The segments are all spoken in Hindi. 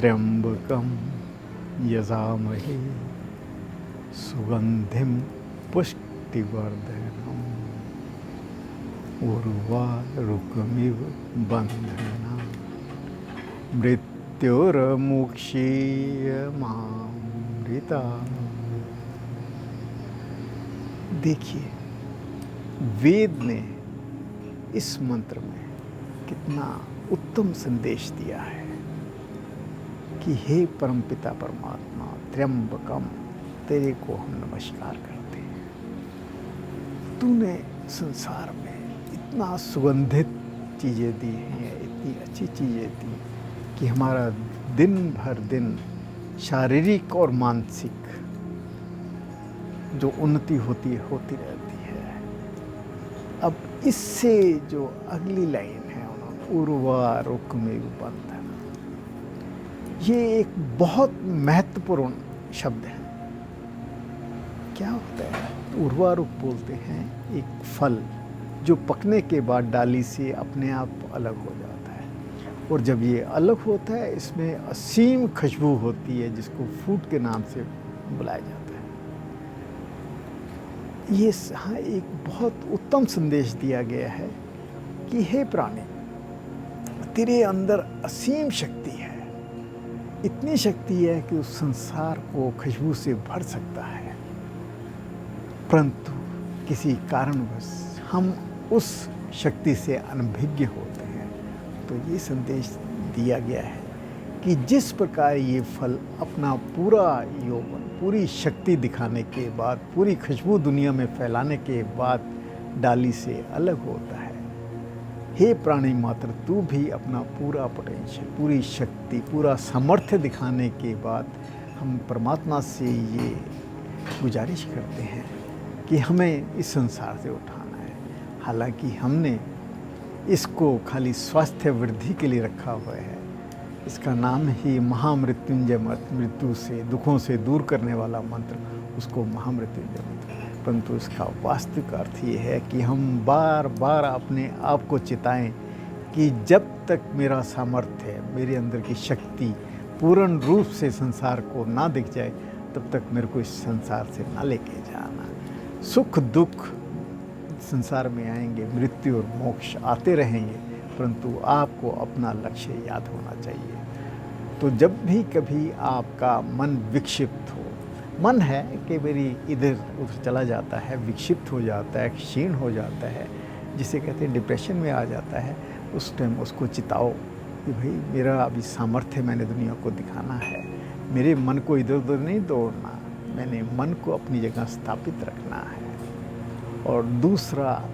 त्र्यंबकं यजामहे सुगंधिं पुष्टिवर्धनम् उर्वारुकमिव बन्धनान् मृत्योर्मुक्षीयमामृतात्। देखिए, वेद ने इस मंत्र में कितना उत्तम संदेश दिया है कि हे परमपिता परमात्मा त्र्यंबकम, तेरे को हम नमस्कार करते हैं। तूने संसार में इतना सुगंधित चीज़ें दी हैं, इतनी अच्छी चीज़ें दी कि हमारा दिन भर दिन शारीरिक और मानसिक जो उन्नति होती रहती है। अब इससे जो अगली लाइन है उर्वारुकमिव बन्धनान्, ये एक बहुत महत्वपूर्ण शब्द है। क्या होता है? उर्वारुक बोलते हैं एक फल जो पकने के बाद डाली से अपने आप अलग हो जाता है, और जब ये अलग होता है इसमें असीम खुशबू होती है जिसको फूड के नाम से बुलाया जाता है। ये हाँ एक बहुत उत्तम संदेश दिया गया है कि हे प्राणी, तेरे अंदर असीम शक्ति है, इतनी शक्ति है कि उस संसार को खुशबू से भर सकता है, परंतु किसी कारणवश हम उस शक्ति से अनभिज्ञ होते हैं। तो ये संदेश दिया गया है कि जिस प्रकार ये फल अपना पूरा यौवन, पूरी शक्ति दिखाने के बाद, पूरी खुशबू दुनिया में फैलाने के बाद डाली से अलग होता है, हे प्राणी मात्र तू भी अपना पूरा पोटेंशियल, पूरी शक्ति, पूरा सामर्थ्य दिखाने के बाद हम परमात्मा से ये गुजारिश करते हैं कि हमें इस संसार से उठाना है। हालांकि हमने इसको खाली स्वास्थ्य वृद्धि के लिए रखा हुआ है। इसका नाम ही महामृत्युंजय मृत्यु से, दुखों से दूर करने वाला मंत्र, उसको महामृत्युंजय मंत्र, परंतु इसका वास्तविक अर्थ ये है कि हम बार बार अपने आप को चिताएं कि जब तक मेरा सामर्थ्य, मेरे अंदर की शक्ति पूर्ण रूप से संसार को ना दिख जाए, तब तक मेरे को इस संसार से ना लेके जाना। सुख दुख संसार में आएंगे, मृत्यु और मोक्ष आते रहेंगे, परंतु आपको अपना लक्ष्य याद होना चाहिए। तो जब भी कभी आपका मन विक्षिप्त हो, मन है कि मेरी इधर उधर चला जाता है, विक्षिप्त हो जाता है, क्षीण हो जाता है, जिसे कहते हैं डिप्रेशन में आ जाता है, उस टाइम उसको चिताओ कि भाई मेरा अभी सामर्थ्य, मैंने दुनिया को दिखाना है, मेरे मन को इधर उधर नहीं दौड़ना, मैंने मन को अपनी जगह स्थापित रखना है। और दूसरा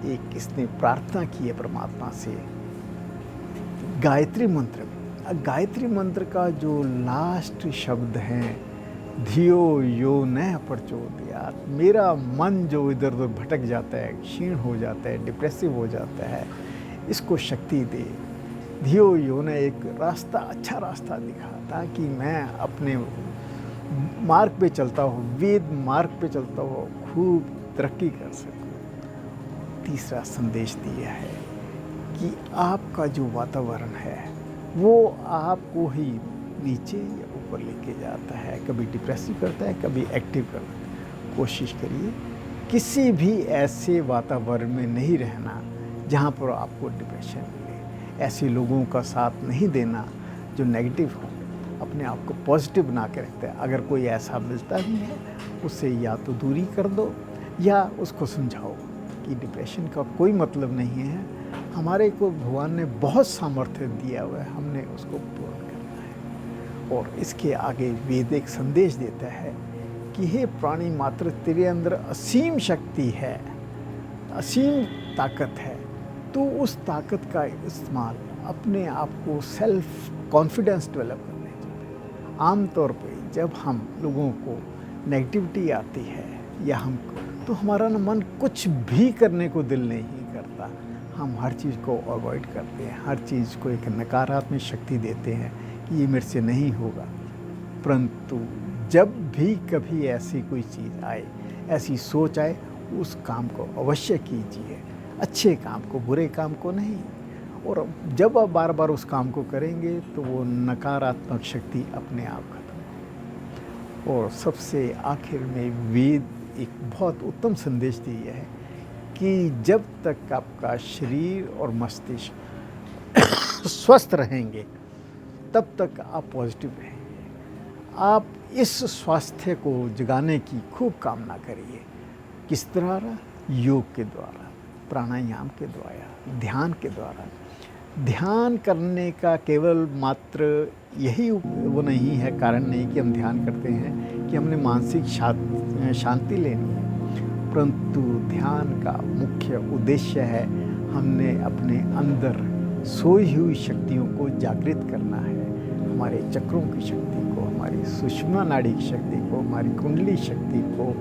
एक इसने प्रार्थना की है परमात्मा से, गायत्री मंत्र। गायत्री मंत्र का जो लास्ट शब्द है धियो यो न प्रचोदयात्, मेरा मन जो इधर उधर भटक जाता है, क्षीण हो जाता है, डिप्रेसिव हो जाता है, इसको शक्ति दे। धियो यो न एक रास्ता, अच्छा रास्ता दिखा, ताकि मैं अपने मार्ग पे चलता हूँ, वेद मार्ग पे चलता हूँ, खूब तरक्की कर सकूँ। तीसरा संदेश दिया है कि आपका जो वातावरण है वो आपको ही नीचे या ऊपर लेके जाता है, कभी डिप्रेसिव करता है, कभी एक्टिव करता है। कोशिश करिए किसी भी ऐसे वातावरण में नहीं रहना जहाँ पर आपको डिप्रेशन मिले, ऐसे लोगों का साथ नहीं देना जो नेगेटिव हो, अपने आप को पॉजिटिव बना के रखते हैं। अगर कोई ऐसा मिलता भी है, उससे या तो दूरी कर दो या उसको समझाओ कि डिप्रेशन का कोई मतलब नहीं है, हमारे को भगवान ने बहुत सामर्थ्य दिया हुआ है, हमने उसको पूर्ण करना है। और इसके आगे वेद एक संदेश देता है कि हे प्राणी मात्र, तेरे अंदर असीम शक्ति है, असीम ताकत है, तो उस ताकत का इस्तेमाल अपने आप को सेल्फ कॉन्फिडेंस डेवलप करने चाहिए। आमतौर पे जब हम लोगों को नेगेटिविटी आती है या हम, तो हमारा मन कुछ भी करने को दिल नहीं करता, हम हर चीज़ को अवॉइड करते हैं, हर चीज़ को एक नकारात्मक शक्ति देते हैं कि ये मेरे से नहीं होगा। परंतु जब भी कभी ऐसी कोई चीज़ आए, ऐसी सोच आए, उस काम को अवश्य कीजिए, अच्छे काम को, बुरे काम को नहीं। और जब आप बार बार उस काम को करेंगे तो वो नकारात्मक शक्ति अपने आप खत्म। और सबसे आखिर में वेद एक बहुत उत्तम संदेश दिया है कि जब तक आपका शरीर और मस्तिष्क स्वस्थ रहेंगे तब तक आप पॉजिटिव रहेंगे। आप इस स्वास्थ्य को जगाने की खूब कामना करिए। किस द्वारा? योग के द्वारा, प्राणायाम के द्वारा, ध्यान के द्वारा। ध्यान करने का केवल मात्र यही वो नहीं है, कारण नहीं कि हम ध्यान करते हैं कि हमने मानसिक शांति लेनी है, परंतु ध्यान का मुख्य उद्देश्य है हमने अपने अंदर सोई हुई शक्तियों को जागृत करना है। हमारे चक्रों की शक्ति को, हमारी सुषुम्ना नाड़ी की शक्ति को, हमारी कुंडली शक्ति को,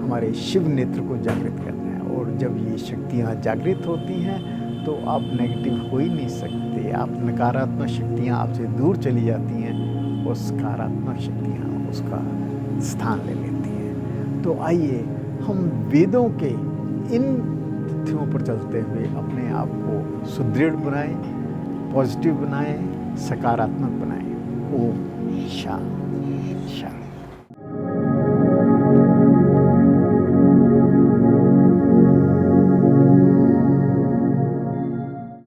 हमारे शिव नेत्र को जागृत करना है। और जब ये शक्तियाँ जागृत होती हैं तो आप नेगेटिव हो ही नहीं सकते। आप नकारात्मक शक्तियाँ आपसे दूर चली जाती हैं और सकारात्मक शक्तियाँ उसका स्थान ले लेती हैं। तो आइए हम वेदों के इन तथ्यों पर चलते हुए अपने आप को सुदृढ़ बनाएं, पॉजिटिव बनाएं, सकारात्मक बनाएं।